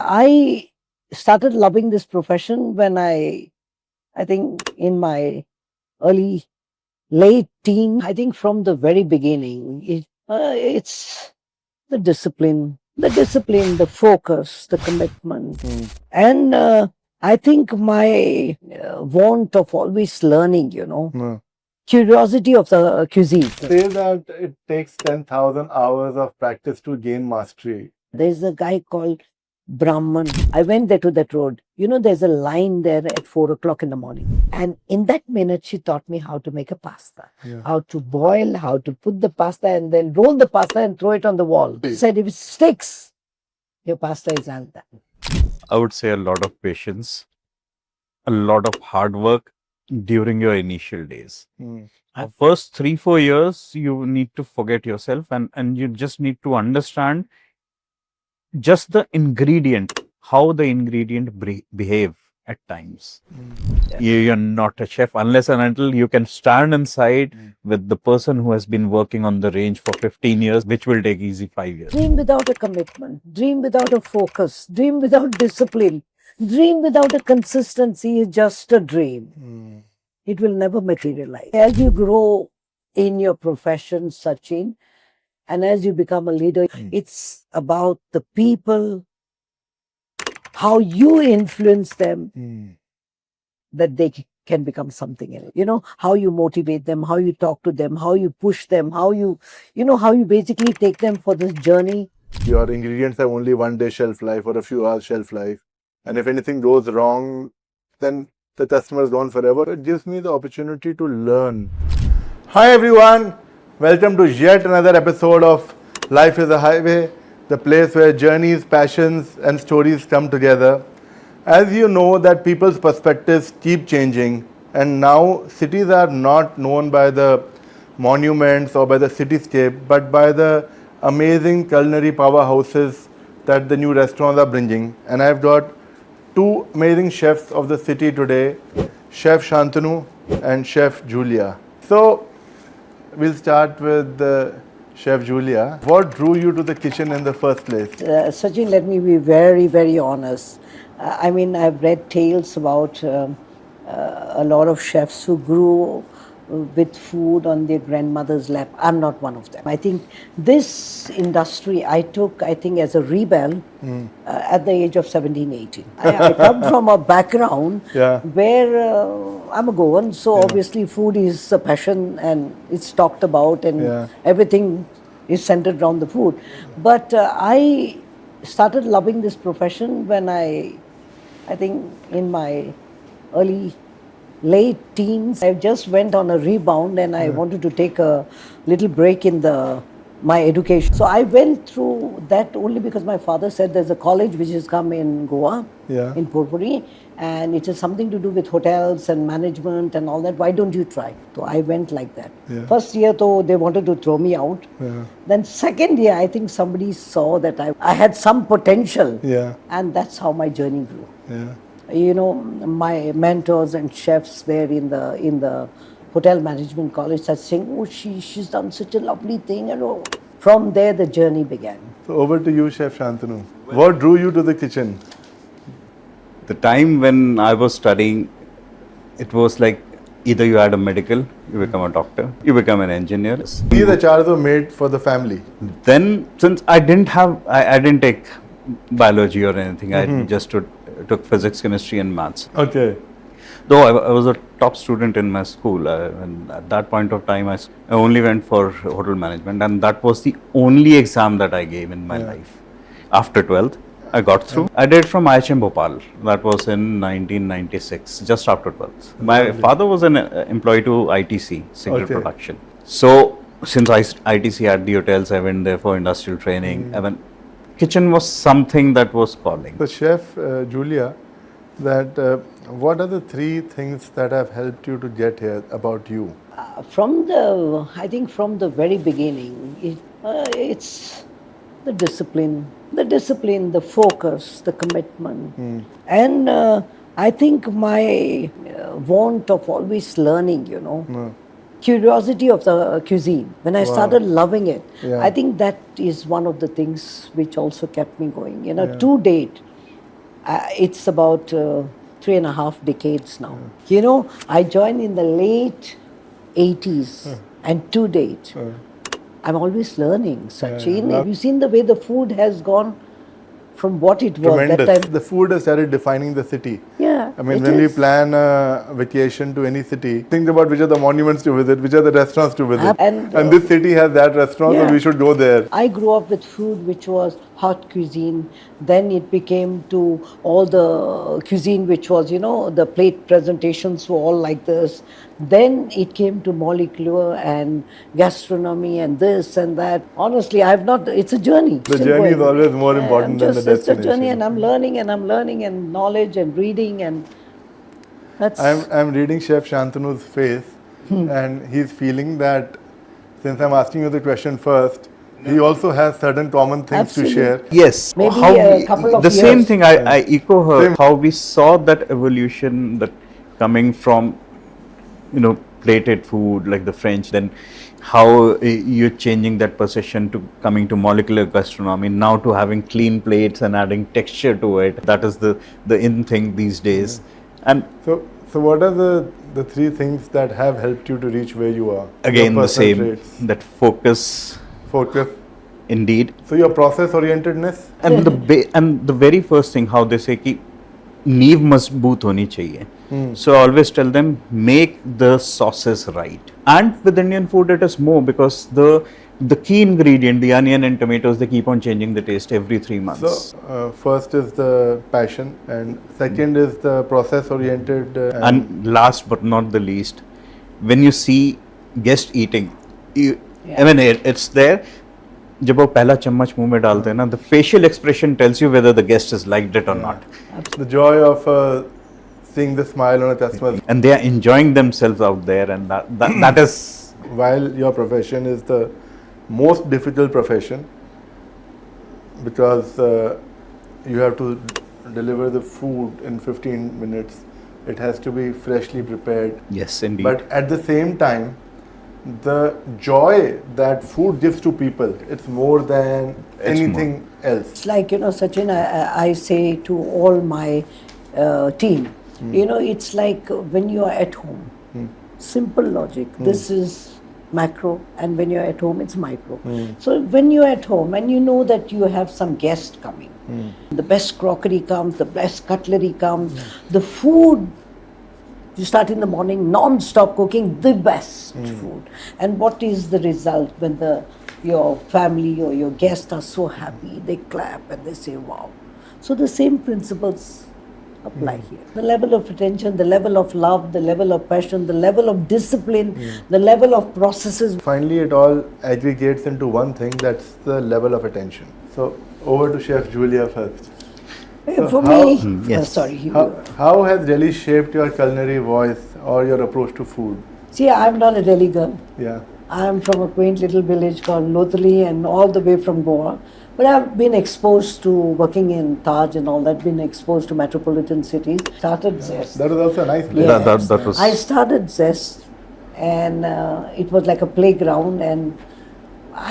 I started loving this profession when I think in my early, late teen. I think from the very beginning, it's the focus, the commitment. And I think my want of always learning, curiosity of the cuisine. Say that it takes 10,000 hours of practice to gain mastery. There's a guy called Brahman. I went there to that road. There's a line there at 4 o'clock in the morning. And in that minute, she taught me how to make a pasta, how to boil, how to put the pasta and then roll the pasta and throw it on the wall. She said, if it sticks, your pasta is all done. I would say a lot of patience, a lot of hard work during your initial days. First 3-4 years, you need to forget yourself and you just need to understand just the ingredient, how the ingredient behave at times. You're not a chef unless and until you can stand inside with the person who has been working on the range for 15 years, which will take easy 5 years. Dream without a commitment, dream without a focus, dream without discipline, dream without a consistency is just a dream. It will never materialize. As you grow in your profession, Sachin, and as you become a leader, it's about the people, how you influence them, that they can become something in it. How you motivate them, how you talk to them, how you push them, how you basically take them for this journey. Your ingredients have only 1 day shelf life or a few hours shelf life. And if anything goes wrong, then the customer is gone forever. It gives me the opportunity to learn. Hi everyone, welcome to yet another episode of Life is a Highway, the place where journeys, passions and stories come together. As you know that people's perspectives keep changing, and now cities are not known by the monuments or by the cityscape, but by the amazing culinary powerhouses that the new restaurants are bringing. And I've got 2 amazing chefs of the city today, Chef Shantanu and Chef Julia. So we'll start with Chef Julia. What drew you to the kitchen in the first place? Sachin, let me be very, very honest. I've read tales about a lot of chefs who grew with food on their grandmother's lap. I'm not one of them. I think this industry I took, as a rebel at the age of 17, 18. I come from a background where I'm a Goan, so obviously food is a passion and it's talked about and everything is centered around the food. But I started loving this profession when I think in my early, late teens. I just went on a rebound and I wanted to take a little break in my education. So I went through that only because my father said there's a college which has come in Goa, in Porpuri, and it has something to do with hotels and management and all that. Why don't you try? So I went like that. First year, though, they wanted to throw me out. Then second year, I think somebody saw that I had some potential, and that's how my journey grew. My mentors and chefs there in the hotel management college started saying, oh, she's done such a lovely thing. And from there, the journey began. So over to you, Chef Shantanu. What drew you to the kitchen? The time when I was studying, it was like either you had a medical, you become a doctor, you become an engineer. These achars were made for the family. Then, since I didn't take biology or anything, I just took physics, chemistry and maths. Okay. Though I was a top student in my school, and at that point of time, I only went for hotel management, and that was the only exam that I gave in my life. After 12th, I got through. I did from IHM Bhopal. That was in 1996, just after 12th. My father was an employee to ITC, Single Production. So, since ITC had the hotels, I went there for industrial training. Kitchen was something that was calling. So, Chef Julia, what are the 3 things that have helped you to get here about you? From the very beginning, it's the discipline, the focus, the commitment. And I think my want of always learning, curiosity of the cuisine. When I started loving it, I think that is one of the things which also kept me going. To date, It's about 3.5 decades now. You know, I joined in the late 80s, and to date, I'm always learning, Sachin. Have you seen the way the food has gone from what it was that Tremendous. time? The food has started defining the city. Yeah, I mean, it when we is. plan a vacation to any city, think about which are the monuments to visit, which are the restaurants to visit. And, And this city has that restaurant, so we should go there. I grew up with food which was hot cuisine. Then it became to all the cuisine which was, you know, the plate presentations were all like this. Then it came to molecular and gastronomy and this and that. Honestly, I've not, it's a journey. The journey is always more important than the It's a destination. journey, and I'm learning and knowledge and reading, and that's. I'm reading Chef Shantanu's face, and he's feeling that since I'm asking you the question first, he also has certain common things to share. Yes, Maybe how a couple of the same years. thing. I echo her. How we saw that evolution, that coming from, you know, plated food like the French, then how you're changing that perception to coming to molecular gastronomy, now to having clean plates and adding texture to it. That is the in thing these days. And So what are the three things that have helped you to reach where you are? again, Your the personal same, traits. that focus, Focus. indeed. So your process orientedness. And the very first thing, how they say कि नींव मजबूत होनी चाहिए. So I always tell them, make the sauces right. And with Indian food it is more, because the key ingredient, the onion and tomatoes, they keep on changing the taste every 3 months. So first is the passion, and second is the process oriented. And last but not the least, when you see guest eating, I mean it's there. जब वो पहला चम्मच मुंह में डालते हैं ना, the facial expression tells you whether the guest has liked it or not. the joy of seeing the smile on a customer's And they are enjoying themselves out there, and that is. while your profession is the most difficult profession, because you have to deliver the food in 15 minutes. It has to be freshly prepared. Yes, indeed. But at the same time, the joy that food gives to people, it's more than anything else. It's like, you know, Sachin, I say to all my team, you know, it's like when you are at home, simple logic. This is macro, and when you're at home, it's micro. So when you're at home and you know that you have some guest coming, the best crockery comes, the best cutlery comes, the food, you start in the morning, non-stop cooking the best food. And what is the result when your family or your guests are so happy, they clap and they say, wow. So the same principles apply here. The level of attention, the level of love, the level of passion, the level of discipline, the level of processes. Finally, it all aggregates into one thing, that's the level of attention. So over to Chef Julia first. For how- me, Yes. sorry. How has Delhi shaped your culinary voice or your approach to food? See, I'm not a Delhi girl. Yeah. I'm from a quaint little village called Lothali, and all the way from Goa. But I've been exposed to working in Taj and all that, been exposed to metropolitan cities. Started Zest. That was also a nice place. Yeah. That was. I started Zest, and it was like a playground, and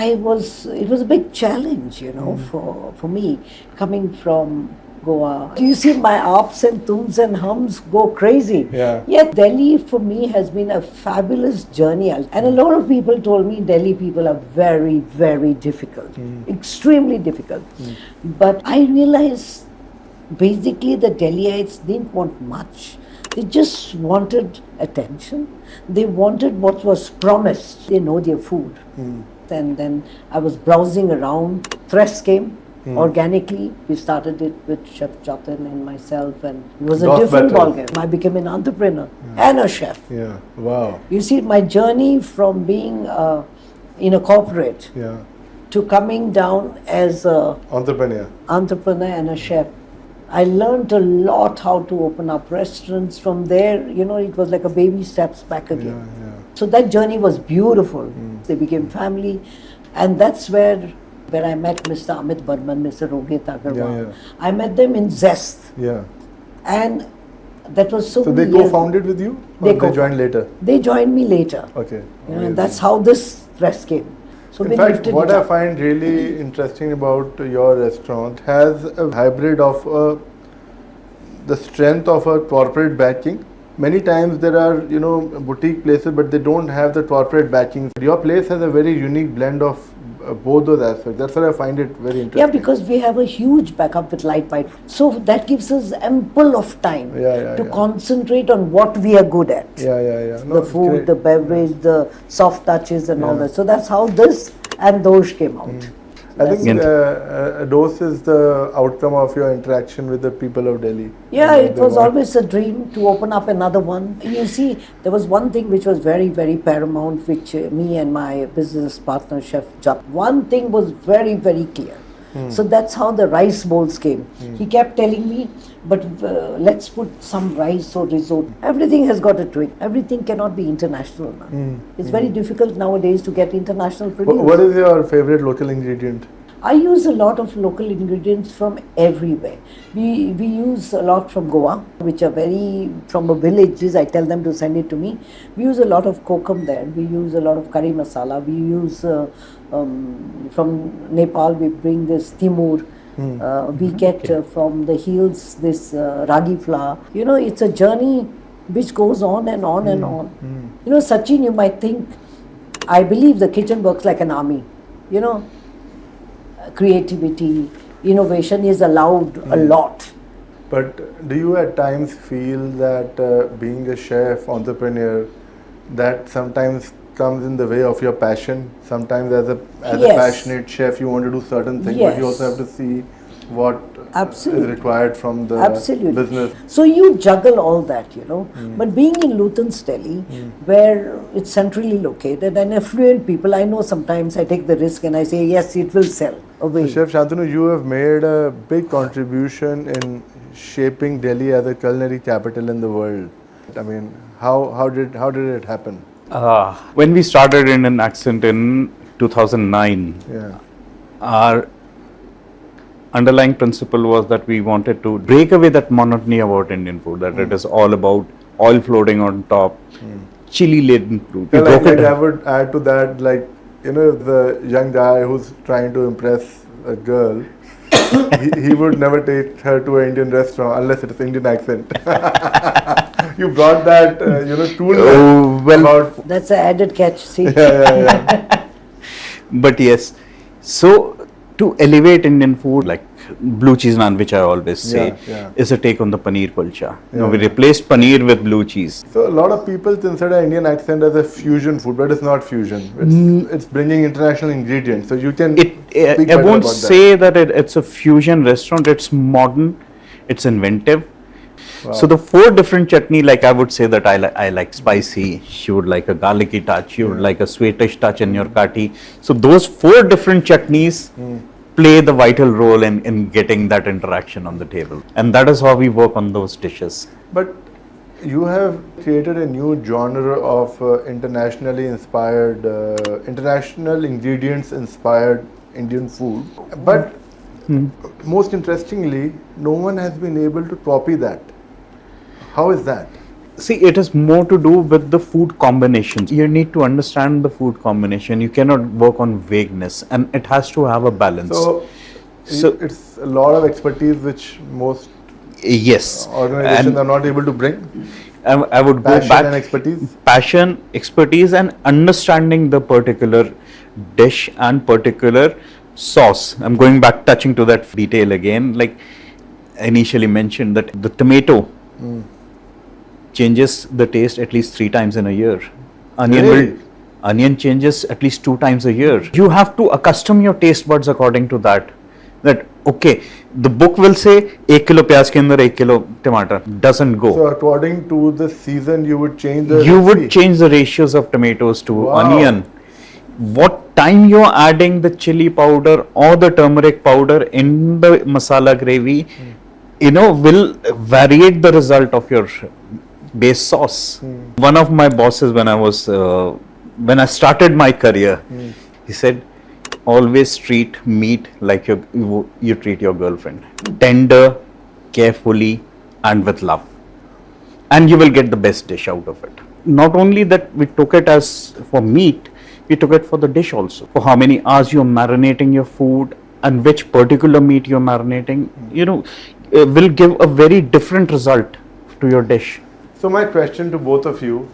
it was a big challenge, you know, for me, coming from Goa. You see my ups and tums and hums go crazy. Yeah. Yet Delhi for me has been a fabulous journey. And a lot of people told me Delhi people are very, very difficult. Extremely difficult. But I realized basically the Delhiites didn't want much. They just wanted attention. They wanted what was promised. They know their food. And then I was browsing around. Thresh came. Organically, we started it with Chef Jatin and myself, and it was a Dosh different better. ballgame. I became an entrepreneur and a chef. Yeah. Wow. You see, my journey from being in a corporate Yeah. to coming down as a Entrepreneur. entrepreneur and a chef. I learned a lot how to open up restaurants. From there, you know, it was like a baby steps back again. Yeah. So that journey was beautiful. They became family, and that's where I met Mr. Amit Burman, Mr. Rohit Agarwal. Yeah. I met them in Zest, Yeah. and that was so. So many they years- co-founded with you? They Or they co- joined later? They joined me later. Okay. You know, Amazing. and that's how this dress came. So In we fact, lifted what it I up. find really interesting about your restaurant has a hybrid of a the strength of a corporate backing. Many times there are, boutique places, but they don't have the corporate backing. Your place has a very unique blend of both those aspects. That's why I find it very interesting. Yeah, because we have a huge backup with light bite. So that gives us ample of time to concentrate on what we are good at. Yeah. The food, the beverage, the soft touches and all that. So that's how this and Dosh came out. I think Dosh is the outcome of your interaction with the people of Delhi. Yeah, it was always a dream to open up another one. You see, there was one thing which was very, very paramount, which me and my business partner, Chef Julia, one thing was very, very clear. So that's how the rice bowls came. He kept telling me, but let's put some rice or risotto. Everything has got a twist. Everything cannot be international now. It's very difficult nowadays to get international produce. What is your favorite local ingredient? I use a lot of local ingredients from everywhere. We use a lot from Goa, which are very from the villages. I tell them to send it to me. We use a lot of kokum there. We use a lot of curry masala. We use from Nepal. We bring this timur. We get from the hills this ragi flour. It's a journey which goes on and on and on. Sachin, you might think, I believe the kitchen works like an army. Creativity, innovation is allowed a lot. But do you at times feel that being a chef, entrepreneur, that sometimes comes in the way of your passion? Sometimes as a passionate chef, you want to do certain things, but you also have to see what is required from the business. So you juggle all that, But being in Luton's Delhi, where it's centrally located and affluent people, I know sometimes I take the risk and I say, yes, it will sell away. So Chef Shantanu, you have made a big contribution in shaping Delhi as a culinary capital in the world. I mean, how did it happen? When we started Indian Accent in 2009, our underlying principle was that we wanted to break away that monotony about Indian food, that it is all about oil floating on top, chili laden food. I would add to that, the young guy who's trying to impress a girl, he would never take her to an Indian restaurant unless it is Indian Accent. You brought that, tool. That's an added catch, see. Yeah. But yes, so to elevate Indian food, like blue cheese naan, which I always say, is a take on the paneer kulcha. We replaced paneer with blue cheese. So a lot of people consider Indian Accent as a fusion food, but it's not fusion. It's bringing international ingredients. So you can. I won't say that it's a fusion restaurant. It's modern. It's inventive. Wow. So the 4 different chutney, like I would say that I like spicy, you would like a garlicky touch, you would like a sweetish touch in your kati. So those 4 different chutneys play the vital role in getting that interaction on the table. And that is how we work on those dishes. But you have created a new genre of internationally inspired, international ingredients inspired Indian food. But most interestingly, no one has been able to copy that. How is that? See, it is more to do with the food combinations. You need to understand the food combination. You cannot work on vagueness, and it has to have a balance. So it's a lot of expertise which most organizations are not able to bring. I would go back and expertise. Passion, expertise, and understanding the particular dish and particular sauce. I'm going back, touching to that detail again. Like I initially mentioned, that the tomato changes the taste at least 3 times in a year. Onion changes at least 2 times a year. You have to accustom your taste buds according to that. That okay, the book will say 1 kilo pyaz ke andar 1 kilo tomato. Doesn't go. So according to the season, you would change the ratios of tomatoes to onion. What time you're adding the chili powder or the turmeric powder in the masala gravy, will variate the result of your base sauce. One of my bosses, when I started my career, he said, always treat meat like you treat your girlfriend. Tender, carefully, and with love. And you will get the best dish out of it. Not only that we took it as for meat, we took it for the dish also. For how many hours you're marinating your food and which particular meat you're marinating. will give a very different result to your dish. So my question to both of you,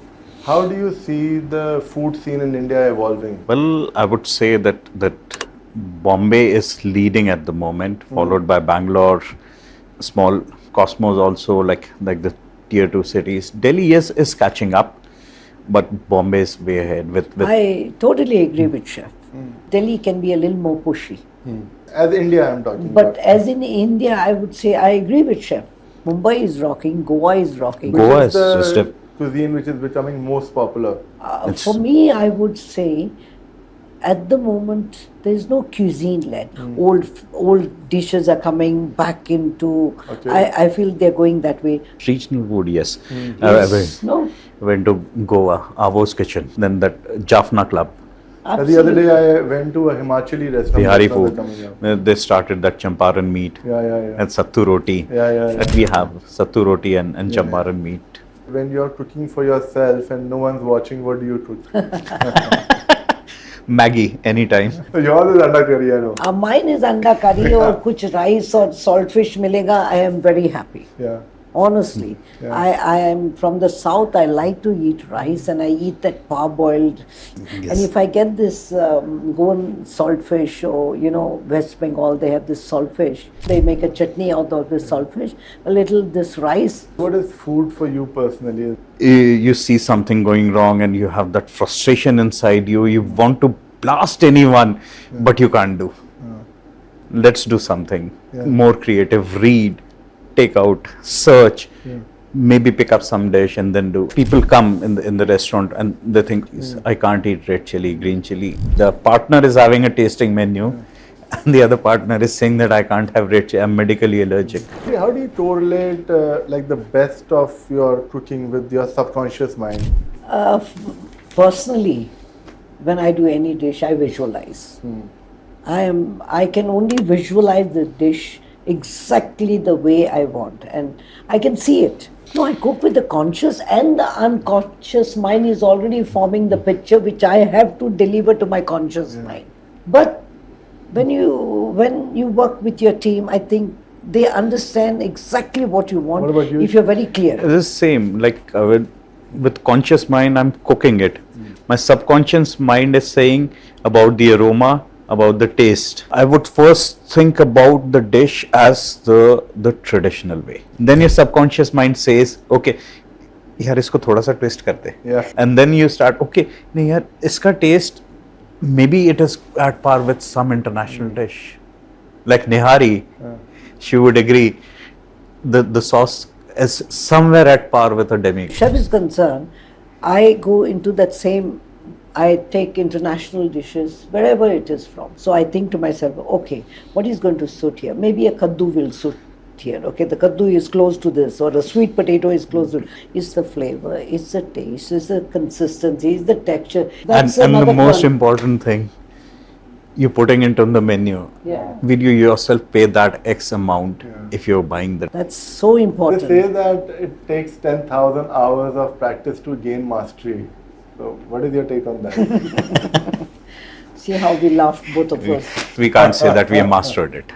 how do you see the food scene in India evolving? Well, I would say that Bombay is leading at the moment, followed by Bangalore, small Cosmos also, like the tier 2 cities. Delhi, yes, is catching up, but Bombay is way ahead with I totally agree with Chef. Delhi can be a little more pushy. As India, I'm talking But about. as in India, I would say I agree with Chef. Mumbai is rocking, Goa is rocking. Which Goa is is just the a- cuisine which is becoming most popular? For me, I would say at the moment there is no cuisine led. Old dishes are coming back into. Okay. I feel they're going that way. regional food, yes. Yes, no, I went to Goa, Avo's Kitchen, then that Jaffna Club, The other day I went to a Himachali restaurant. Bihari that's food. coming up. They started that Champaran meat Yeah. and Sattu Roti. Yeah. That we have Sattu Roti and Champaran meat. When you're cooking for yourself and no one's watching, what do you cook? Maggie, anytime. So yours is under curry, I know. mine is anda curry or kuch rice or saltfish milega. I am very happy. Yeah. Honestly, Yeah. I am from the south. I like to eat rice and I eat that parboiled. And if I get this Goan saltfish or West Bengal, they have this saltfish. They make a chutney out of this saltfish. A little this rice. What is food for you personally? You see something going wrong and you have that frustration inside you. You want to blast anyone, but you can't do. Let's do something more creative. Read, take out, search, maybe pick up some dish and then do. People come in the restaurant and they think, I can't eat red chili, green chili. The partner is having a tasting menu and the other partner is saying that I can't have red chili, I'm medically allergic. See, how do you correlate like the best of your cooking with your subconscious mind? Personally, when I do any dish, I visualize. I can only visualize the dish exactly the way I want, and I can see it. No, I cook with the conscious and the unconscious mind is already forming the picture which I have to deliver to my conscious mind. But when you work with your team, I think they understand exactly what you want. What about you? If you're very clear. It is same, like with conscious mind, I'm cooking it. My subconscious mind is saying about the aroma, about the taste. I would first think about the dish as the traditional way. Then your subconscious mind says, okay, यार इसको थोड़ा सा twist करते. Yeah. And then you start, okay, नहीं यार इसका taste, maybe it is at par with some international dish. Like Nihari, she would agree, the sauce is somewhere at par with a demi. Chef is concerned, I go into that same, I take international dishes, wherever it is from. So I think to myself, okay, what is going to suit here? Maybe a kaddu will suit here. Okay, the kaddu is close to this, or a sweet potato is close to it. It's the flavor, it's the taste, it's the consistency, it's the texture. That's And the another most one. important thing, you're putting it on the menu. Yeah. Will you yourself pay that X amount if you're buying that? That's so They important. say that it takes 10,000 hours of practice to gain mastery. So, what is your take on that? See how we laughed, both of us. We can't say that we have mastered it.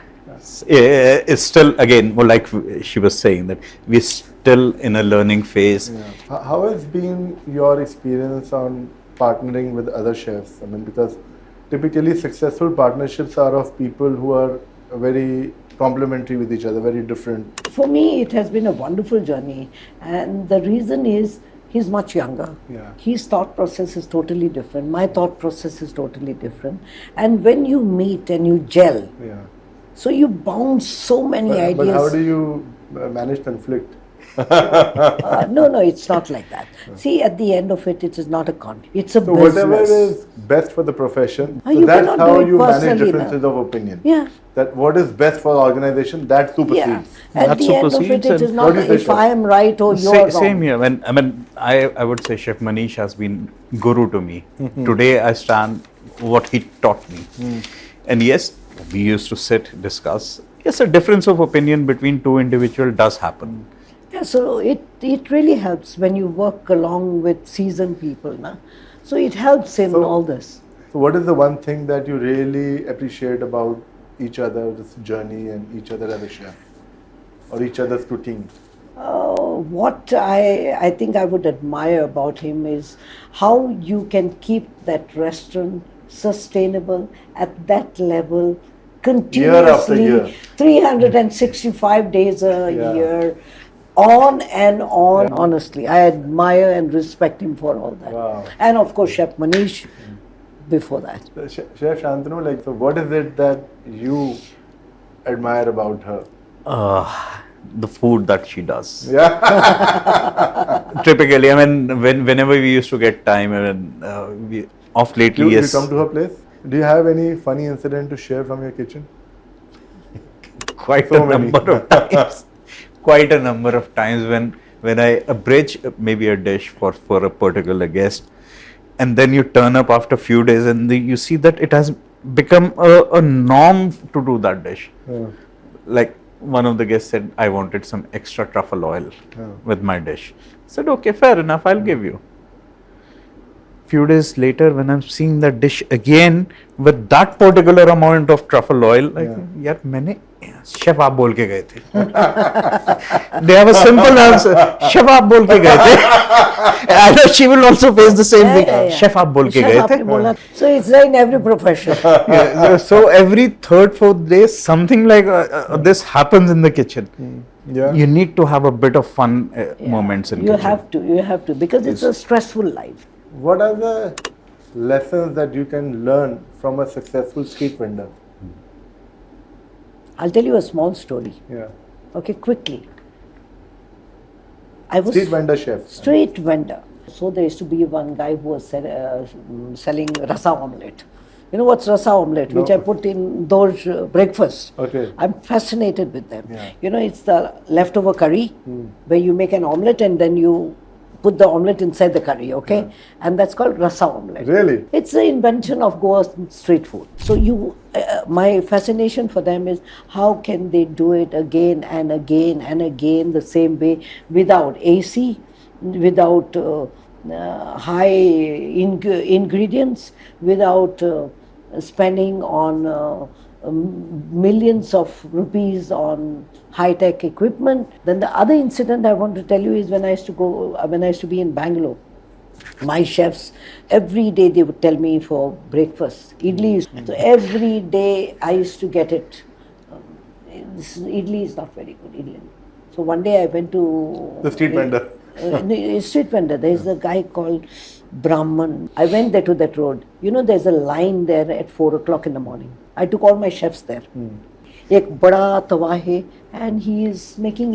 It's still, again, well, like she was saying, that we're still in a learning phase. How has been your experience on partnering with other chefs? I mean, because typically successful partnerships are of people who are very complementary with each other, very different. For me, it has been a wonderful journey, and the reason is he's much younger. Yeah. His thought process is totally different. My thought process is totally different. And when you meet and you gel, Yeah. so you bounce so many ideas. But how do you manage conflict? No, it's not like that. See, at the end of it, it is not a con. It's a So business. whatever is best for the profession, so You that's cannot how do it you manage personally, differences of opinion. Yeah. That what is best for the organization, that supersedes. Yeah. At That the end of it, supersedes it is and- not What do you say, if Chef? I am right or you're wrong. Same here. I would say Chef Manish has been guru to me. Today I stand what he taught me. And yes, we used to sit, discuss. Yes, a difference of opinion between two individuals does happen. Yeah, so it really helps when you work along with seasoned people. Na? So it helps in So- all this. So what is the one thing that you really appreciate about each other, this journey and each other as a chef? or each other's cooking? What I think I would admire about him is how you can keep that restaurant sustainable at that level continuously, year. 365 days a Yeah. year, on and on. Honestly, I admire and respect him for all that. Wow. And of course, Chef Manish before that. So, Chef Shantanu, like, so what is it that you admire about her? The food that she does. Yeah. Typically, I mean, whenever we used to get time, I mean, we, off lately, You yes. come to her place? Do you have any funny incident to share from your kitchen? Quite So a many. number of times. Quite a number of times when I abridge maybe a dish for a particular guest, and then you turn up after a few days and you see that it has become a norm to do that dish. Yeah. Like one of the guests said, I wanted some extra truffle oil Yeah. with my dish. I said, okay, fair enough, I'll give you. Few days later, when I'm seeing that dish again with that particular amount of truffle oil, like, यार मैंने chef आप बोल के गए थे. They have a simple answer. Chef आप बोल के गए थे. I know she will also face the same thing. Chef आप बोल के गए थे. So it's like in every profession. Yeah, so every third, fourth day, something like this happens in the kitchen. Yeah. You need to have a bit of fun moments in You kitchen. have to, because it's a stressful life. What are the lessons that you can learn from a successful street vendor? I'll tell you a small story. Yeah. Okay, quickly. I was Street vendor chef. Street vendor. So there used to be one guy who was selling Rassa omelette. You know what's Rassa omelette? No. Which I put in Dosh breakfast. Okay. I'm fascinated with them. Yeah. You know, it's the leftover curry where you make an omelette and then you put the omelette inside the curry, okay? And that's called Rassa omelette. Really? It's the invention of Goa street food. So my fascination for them is how can they do it again and again and again the same way without AC, without high ingredients, without spending on millions of rupees on high-tech equipment. Then the other incident I want to tell you is when I used to be in Bangalore. My chefs, every day they would tell me for breakfast, idli. So every day I used to get it. Idli is not very good, idli. So one day I went to... The street vendor. Street vendor. There is a guy called Brahman. I went there to that road. You know, there's a line there at 4 o'clock in the morning. I took all my chefs there. Ek bada tawa hai, and he is making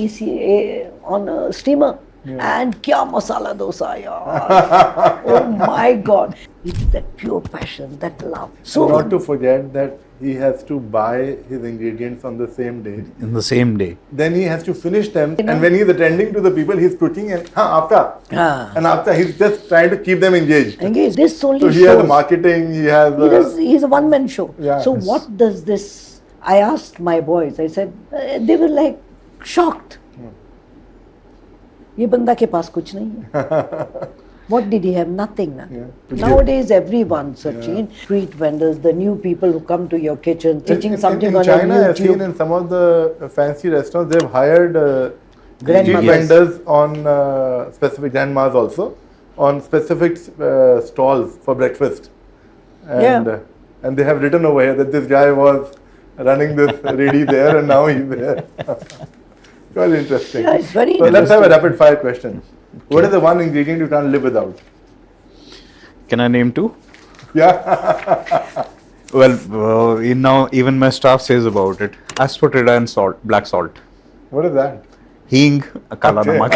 on a steamer. And kya masala dosa, yaar. Oh my God. It is that pure passion, that love. So not to forget that he has to buy his ingredients on the same day. In the same day. Then he has to finish them. And when he's attending to the people, he's cooking and and after he's just trying to keep them engaged. Engage. This only So he shows. has the marketing, he has He's a one-man show. Yeah. So what does this... I asked my boys, I said, they were like shocked. ये बंदा के पास कुछ नहीं है. What did he have? Nothing. Na? Yeah. Nowadays, everyone, Sachin, street vendors, the new people who come to your kitchen, teaching something in on China, your I've seen YouTube. in some of the fancy restaurants, they've hired street Grandmothers. vendors on specific grandmas also, on specific stalls for breakfast. And, and they have written over here that this guy was running this ready there and now he's there. Quite interesting. Yeah, it's very So let's have a interesting. rapid fire question. What is the one ingredient you can't live without? Can I name two? Yeah. Well, now even my staff says about it. Asafoetida and salt, black salt. What is that? Hing, kala Okay. namak.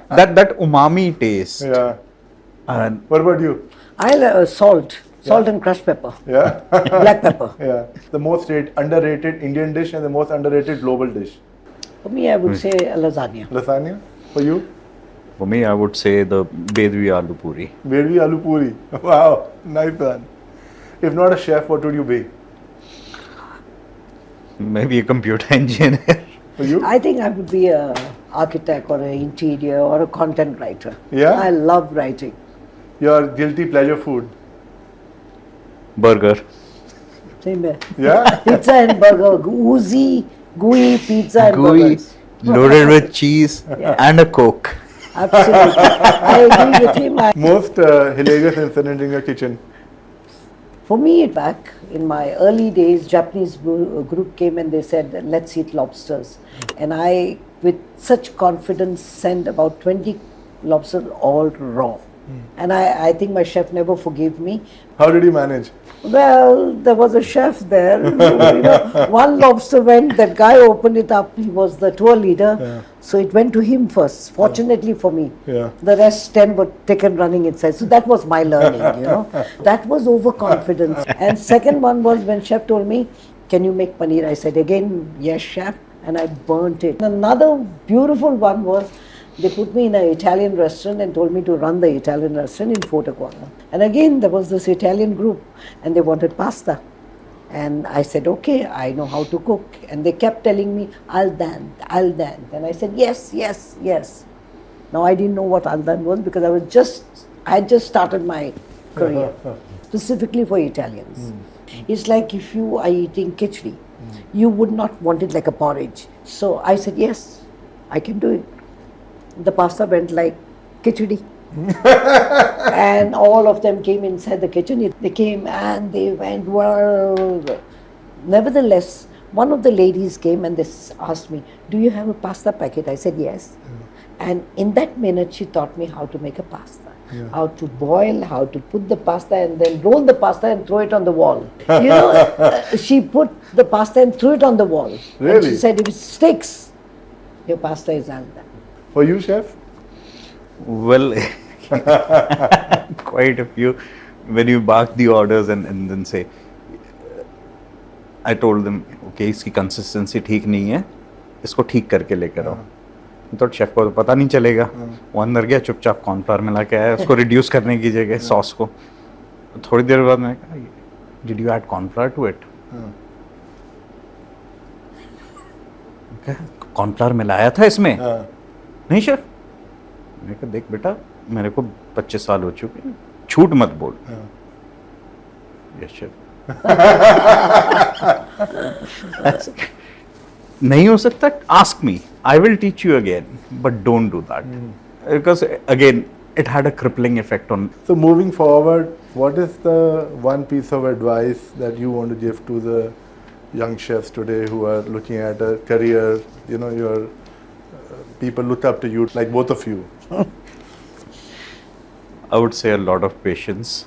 that umami taste. Yeah. And What about you? I'll salt and crushed pepper, Yeah. black pepper. Yeah. The most underrated Indian dish and the most underrated global dish. For me, I would say lasagna. Lasagna? For you? for me, I would say the Bedwi aloo puri. Bedwi aloo puri. Wow. Nice one. If not a chef, what would you be? Maybe a computer engineer. For you? I think I would be an architect or an interior or a content writer. Yeah? I love writing. Your guilty pleasure food? Burger. Same here. Yeah? Pizza and burger, oozy gooey pizza and Gooey, burgers. loaded with cheese Yeah. and a Coke. Absolutely. I agree with him. Most hilarious incident in your kitchen? For me, back in my early days, Japanese group came and they said, let's eat lobsters. And I, with such confidence, sent about 20 lobsters all raw. And I think my chef never forgave me. How did you manage? Well, there was a chef there. One lobster went, that guy opened it up. He was the tour leader. Yeah. So it went to him first, fortunately for me. Yeah. The rest 10 were taken running inside. So that was my learning, That was overconfidence. And second one was when chef told me, can you make paneer? I said again, yes, chef. And I burnt it. Another beautiful one was, they put me in an Italian restaurant and told me to run the Italian restaurant in Fort Aguada. And again, there was this Italian group and they wanted pasta. And I said, okay, I know how to cook. And they kept telling me, al dente, al dente. And I said, yes, yes, yes. Now I didn't know what al dente was because I had just started my career, specifically for Italians. It's like if you are eating khichdi, you would not want it like a porridge. So I said, yes, I can do it. The pasta went like khichdi. And all of them came inside the kitchen. They came and they went, well. Nevertheless, one of the ladies came and they asked me, do you have a pasta packet? I said, yes. And in that minute, she taught me how to make a pasta. How to boil, how to put the pasta and then roll the pasta and throw it on the wall. She put the pasta and threw it on the wall. Really? And she said, if it sticks, your pasta is al dente. For you, chef? Well, quite a few. When you bark the orders and then say, I told them, okay, इसकी consistency ठीक नहीं है, इसको ठीक करके लेकर आओ. तो शेफ को तो पता नहीं चलेगा. वो अंदर गया, चुपचाप कॉर्नफ्लावर मिला के आया, उसको रिड्यूस करने की जगह सॉस को. थोड़ी देर बाद मैं कहा, did you add cornflour to it? Cornflour मिलाया था इसमें? नहीं शेफ. मैंने कहा देख बेटा, मेरे को 25 साल हो चुके हैं, झूठ मत बोल. Yes chef. नहीं हो सकता, ask me, I will teach you again, but don't do that. Because again, it had a crippling effect on. So moving forward, what is the one piece of advice that you want to give to the young chefs today who are looking at a career, your people look up to you, like both of you? I would say a lot of patience,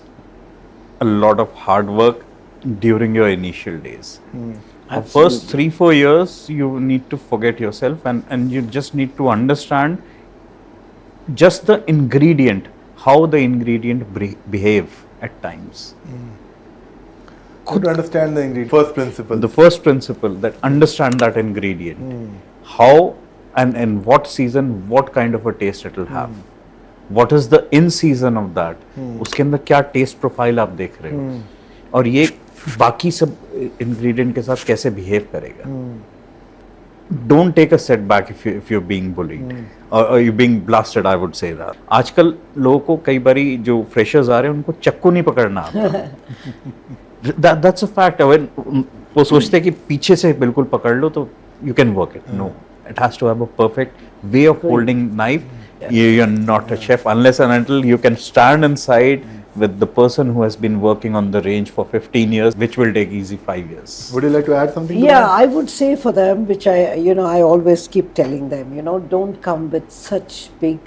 a lot of hard work during your initial days. The first 3-4 years, you need to forget yourself and you just need to understand just the ingredient, how the ingredient behave at times. To understand the ingredient, first principle. The first principle, that understand that ingredient, how and what season, what kind of a taste it will have. What is the in season of that? उसके अंदर क्या taste profile आप देख रहे हो? और ये बाकी सब ingredient के साथ कैसे behave करेगा? Don't take a setback if you're being bullied or you're being blasted. I would say that. आजकल लोगों को कई बारी जो freshers आ रहे हैं उनको चक्कू नहीं पकड़ना आता. That's a fact. When वो सोचते हैं कि पीछे से बिल्कुल पकड़ लो तो you can work it. No, it has to have a perfect way of holding knife. You're not a chef unless and until you can stand inside with the person who has been working on the range for 15 years, which will take easy 5 years. Would you like to add something to Yeah, that? I would say for them, which I always keep telling them, don't come with such big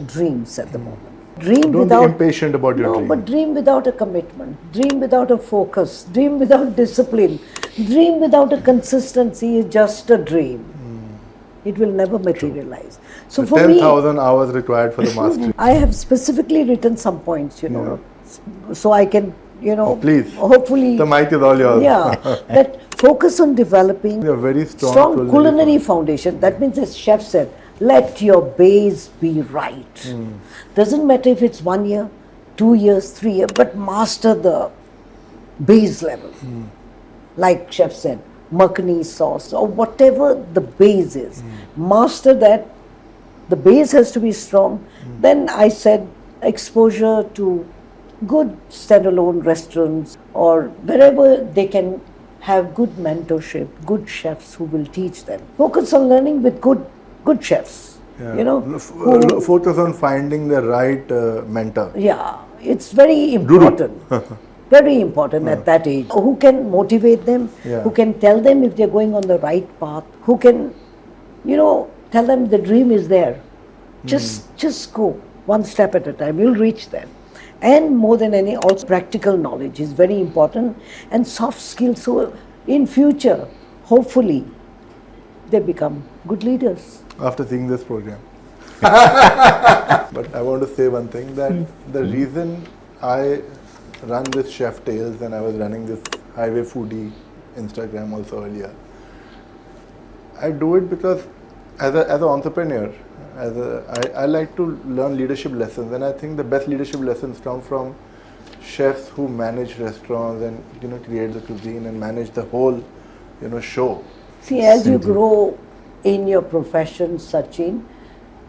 dreams at the moment. Dream Don't without be impatient about your dream. but dream without a commitment, dream without a focus, dream without discipline, dream without a consistency is just a dream. It will never materialize. So The for me, 10,000 hours required for the mastery. I have specifically written some points, so I can, Please. hopefully. The mic is all yours. Yeah, that focus on developing A very strong culinary foundation. That means, as chef said, let your base be right. Doesn't matter if it's 1 year, 2 years, 3 years, but master the base level. Like chef said, makhani sauce or whatever the base is. Master that. The base has to be strong. Then I said exposure to good standalone restaurants or wherever they can have good mentorship, good chefs who will teach them. Focus on learning with good chefs. Yeah. You know, Focus on finding the right mentor. yeah, it's very important. Very important at that age. Who can motivate them? Yeah. Who can tell them if they're going on the right path? Who can, tell them the dream is there. Just go one step at a time. You'll reach there. And more than any, also practical knowledge is very important, and soft skills. So in future, hopefully, they become good leaders. After seeing this program. But I want to say one thing, that the reason I run this Chef Tales, and I was running this Highway Foodie Instagram also earlier, I do it because as an entrepreneur, I like to learn leadership lessons, and I think the best leadership lessons come from chefs who manage restaurants and create the cuisine and manage the whole show. See, as you grow in your profession, Sachin,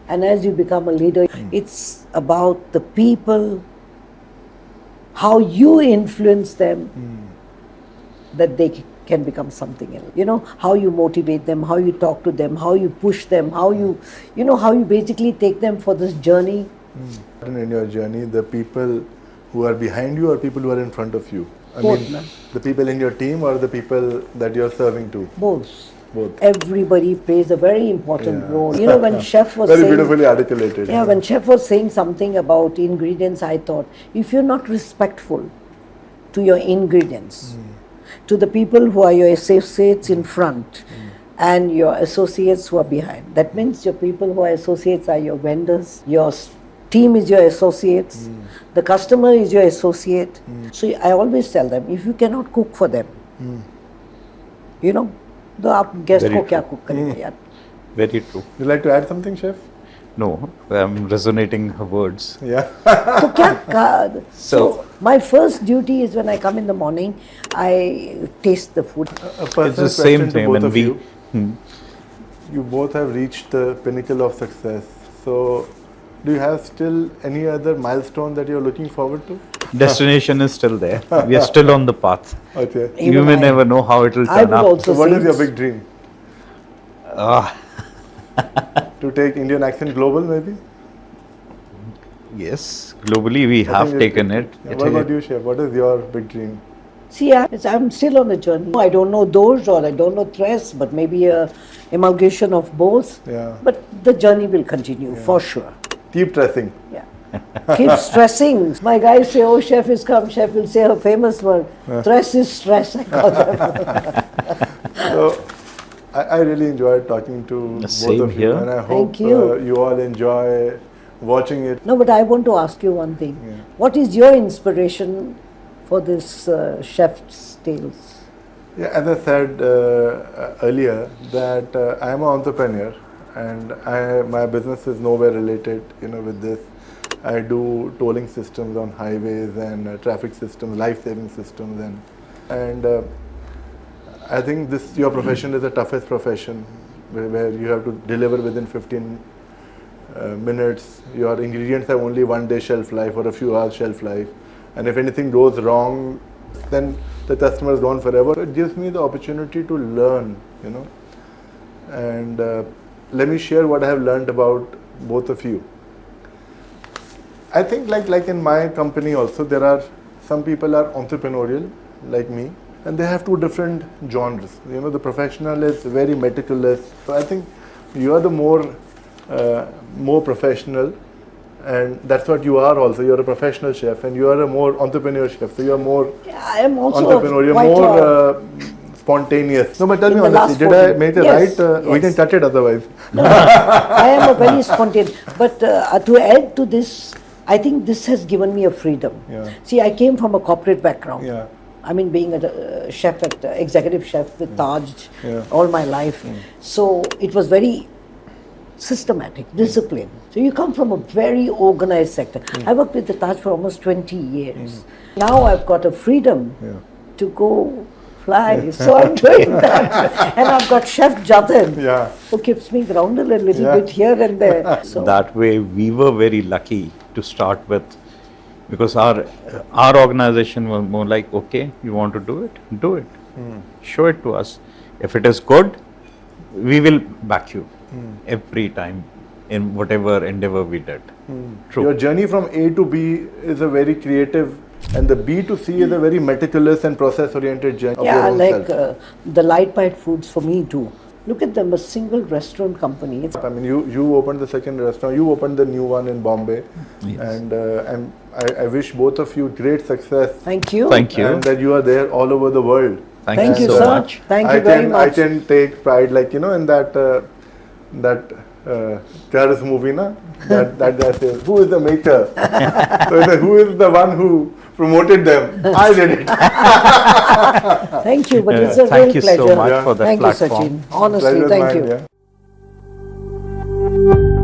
and as you become a leader, it's about the people, how you influence them, that they can become something else. How you motivate them, how you talk to them, how you push them, how you basically take them for this journey. In your journey, the people who are behind you or people who are in front of you? Both. The people in your team or the people that you're serving to? Both. Both. Everybody plays a very important role. When Chef was very saying... beautifully articulated. Yeah, when Chef was saying something about ingredients, I thought, if you're not respectful to your ingredients, to the people who are your associates in front, and your associates who are behind, that means your people who are associates are your vendors, your team is your associates, the customer is your associate. So I always tell them, if you cannot cook for them, तो आप guest को क्या cook करेंगे यार? Very true. Would you like to add something, Chef? No, I'm resonating her words. Yeah. तो क्या? So my first duty is when I come in the morning, I taste the food. A personal It's the same question to thing both when of we. you. You both have reached the pinnacle of success. So, do you have still any other milestone that you're looking forward to? Destination is still there. We are still on the path. Okay. You may never know how it will I turn would out. also So, what say is your big dream? To take Indian accent global, maybe? Yes, globally we I have think taken it. What about you, Chef? What is your big dream? See, I'm still on the journey. I don't know Dosh or I don't know Tres, but maybe a amalgamation of both. Yeah. But the journey will continue for sure. Keep dressing. Yeah. Keep stressing. My guys say, oh, chef is come. Chef will say a famous word. Stress is stress, I call them. So, I really enjoyed talking to both Same of you. here. And I hope Thank you. you all enjoy watching it. No, but I want to ask you one thing. Yeah. What is your inspiration for this Chef's Tales? Yeah, as I said earlier, that I am an entrepreneur and my business is nowhere related, with this. I do tolling systems on highways and traffic systems, life-saving systems, and I think your profession is the toughest profession, where you have to deliver within 15 minutes. Your ingredients have only 1 day shelf life or a few hours shelf life, and if anything goes wrong, then the customer is gone forever. It gives me the opportunity to learn, and let me share what I have learned about both of you. I think like in my company also, there are some people are entrepreneurial like me, and they have two different genres. The professional is very meticulous. So I think you are the more professional, and that's what you are also. You're a professional chef, and you are a more entrepreneur chef. So you're more I am also entrepreneur. You're more spontaneous. No, but tell me honestly, did I make it right? We can cut it otherwise. No, I am a very spontaneous. But to add to this, I think this has given me a freedom. Yeah. See, I came from a corporate background. Yeah. I mean, being a chef, executive chef with Taj Yeah. all my life. So it was very systematic, discipline. So you come from a very organized sector. I worked with the Taj for almost 20 years. Now I've got a freedom to go fly. So I'm doing that. And I've got Chef Jatin, who keeps me grounded a little bit here and there. So That way we were very lucky to start with, because our organization was more like, okay, you want to do it, do it. Show it to us. If it is good, we will back you every time in whatever endeavor we did. True. Your journey from A to B is a very creative, and the B to C is a very meticulous and process-oriented journey of your Yeah, own like self. the light bite foods for me too. Look at them, a single restaurant company. It's I mean, you opened the second restaurant, you opened the new one in Bombay, Yes. and I wish both of you great success. Thank you. Thank you. And that you are there all over the world. Thank you, so sir. much. Thank I you very can, much. I can take pride, like, you know, in that terrorist movie, na? That guy says, "Who is the maker?" So he says, "Who is the one who promoted them?" I did it. Thank you, but it's a Thank real you pleasure. so much for that Thank platform. you, Sachin. Honestly, Pleasure's thank mine, you. yeah.